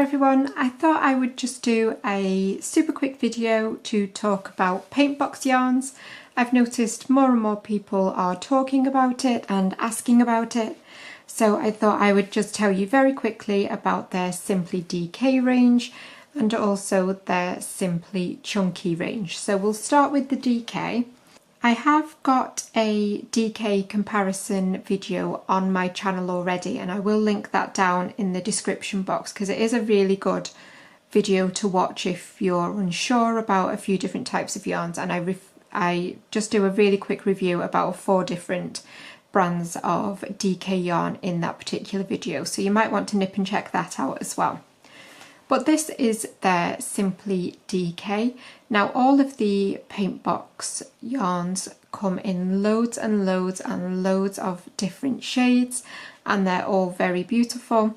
everyone, I thought I would just do a super quick video to talk about Paintbox yarns. I've noticed more and more people are talking about it and asking about it, so I thought I would just tell you very quickly about their Simply DK range and also their Simply Chunky range. So we'll start with the DK. I have got a DK comparison video on my channel already, and I will link that down in the description box because it is a really good video to watch if you're unsure about a few different types of yarns. And I just do a really quick review about 4 different brands of DK yarn in that particular video, so you might want to nip and check that out as well. But this is their Simply DK. Now all of the Paintbox yarns come in loads and loads and loads of different shades, and they're all very beautiful.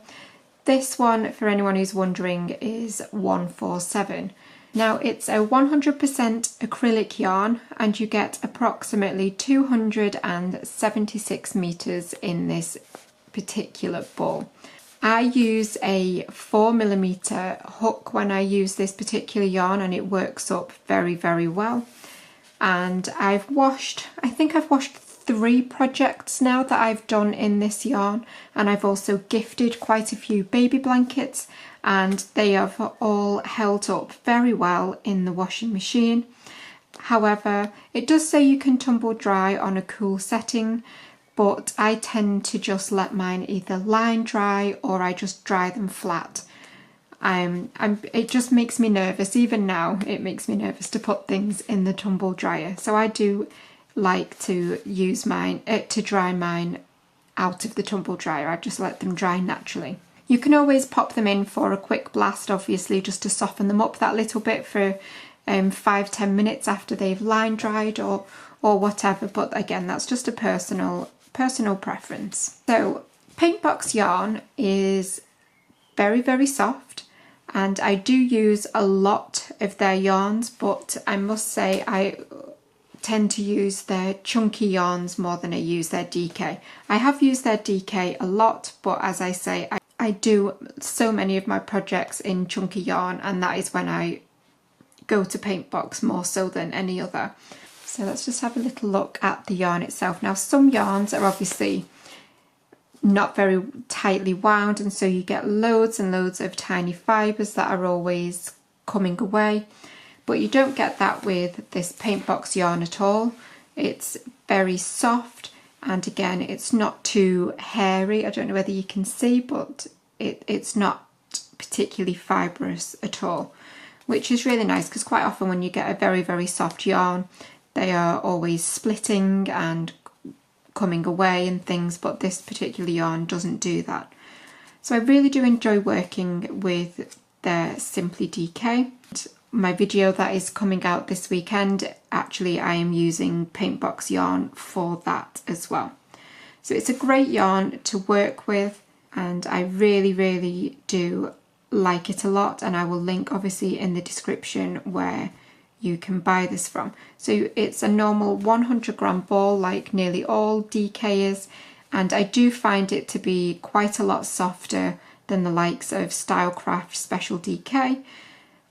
This one, for anyone who's wondering, is 147. Now it's a 100% acrylic yarn, and you get approximately 276 meters in this particular ball. I use a 4mm hook when I use this particular yarn, and it works up very, very well. And I think I've washed 3 projects now that I've done in this yarn, and I've also gifted quite a few baby blankets, and they have all held up very well in the washing machine. However, it does say you can tumble dry on a cool setting, but I tend to just let mine either line dry or I just dry them flat. It just makes me nervous. Even now it makes me nervous to put things in the tumble dryer, so I do like to use mine to dry mine out of the tumble dryer. I just let them dry naturally. You can always pop them in for a quick blast, obviously, just to soften them up that little bit for 5-10 minutes after they've line dried or whatever, but again, that's just a personal preference. So Paintbox yarn is very, very soft, and I do use a lot of their yarns, but I must say I tend to use their chunky yarns more than I use their DK. I have used their DK a lot, but as I say, I do so many of my projects in chunky yarn, and that is when I go to Paintbox more so than any other. So let's just have a little look at the yarn itself. Now some yarns are obviously not very tightly wound, and so you get loads and loads of tiny fibres that are always coming away, but you don't get that with this Paintbox yarn at all. It's very soft, and again, it's not too hairy. I don't know whether you can see, but it's not particularly fibrous at all, which is really nice, because quite often when you get a very, very soft yarn, they are always splitting and coming away and things, but this particular yarn doesn't do that. So I really do enjoy working with their Simply DK. My video that is coming out this weekend, actually I am using Paintbox yarn for that as well. So it's a great yarn to work with, and I really, really do like it a lot, and I will link obviously in the description where you can buy this from. So it's a normal 100-gram ball, like nearly all DK is, and I do find it to be quite a lot softer than the likes of Stylecraft Special DK.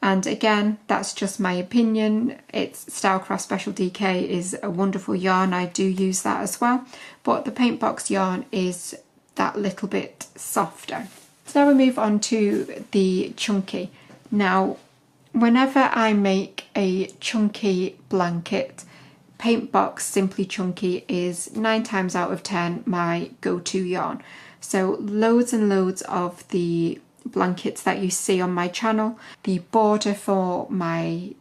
And again, that's just my opinion. Stylecraft Special DK is a wonderful yarn. I do use that as well, but the Paintbox yarn is that little bit softer. So now we move on to the Chunky. Now, whenever I make a chunky blanket, Paintbox Simply Chunky is 9 times out of 10 my go-to yarn. So loads and loads of the blankets that you see on my channel, the border for my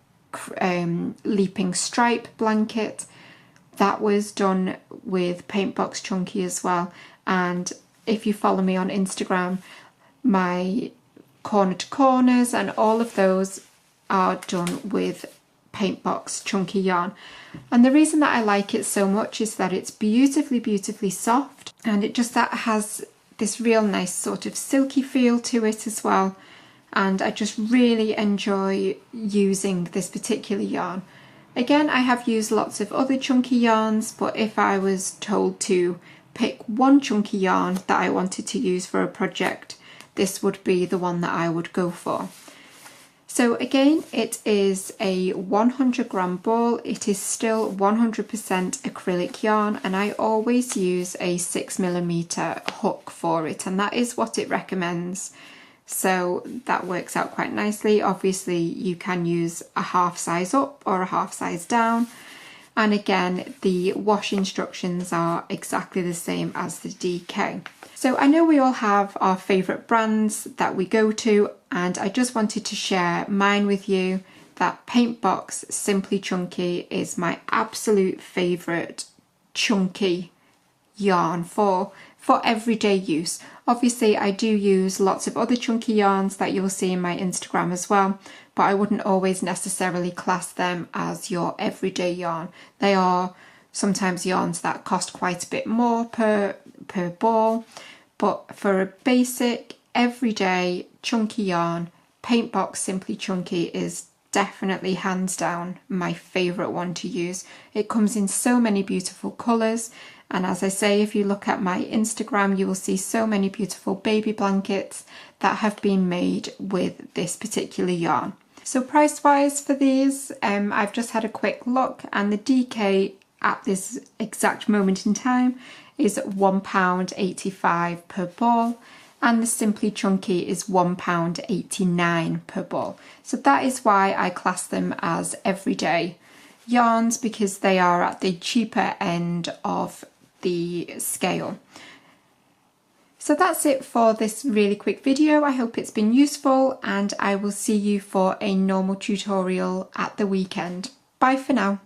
leaping stripe blanket, that was done with Paintbox Chunky as well. And if you follow me on Instagram, my corner to corners and all of those are done with Paintbox Chunky yarn. And the reason that I like it so much is that it's beautifully, beautifully soft, and it just that has this real nice sort of silky feel to it as well. And I just really enjoy using this particular yarn. Again, I have used lots of other chunky yarns, but if I was told to pick one chunky yarn that I wanted to use for a project, this would be the one that I would go for. So again, it is a 100-gram ball. It is still 100% acrylic yarn, and I always use a 6mm hook for it, and that is what it recommends. So that works out quite nicely. Obviously, you can use a half size up or a half size down. And again, the wash instructions are exactly the same as the DK. So I know we all have our favourite brands that we go to, and I just wanted to share mine with you, that Paintbox Simply Chunky is my absolute favourite chunky yarn for everyday use. Obviously, I do use lots of other chunky yarns that you'll see in my Instagram as well, but I wouldn't always necessarily class them as your everyday yarn. They are sometimes yarns that cost quite a bit more per ball, but for a basic everyday chunky yarn, Paintbox Simply Chunky is definitely hands down my favourite one to use. It comes in so many beautiful colours, and as I say, if you look at my Instagram, you will see so many beautiful baby blankets that have been made with this particular yarn. So price wise for these, I've just had a quick look, and the DK at this exact moment in time is £1.85 per ball, and the Simply Chunky is £1.89 per ball. So that is why I class them as everyday yarns, because they are at the cheaper end of the scale. So that's it for this really quick video. I hope it's been useful, and I will see you for a normal tutorial at the weekend. Bye for now.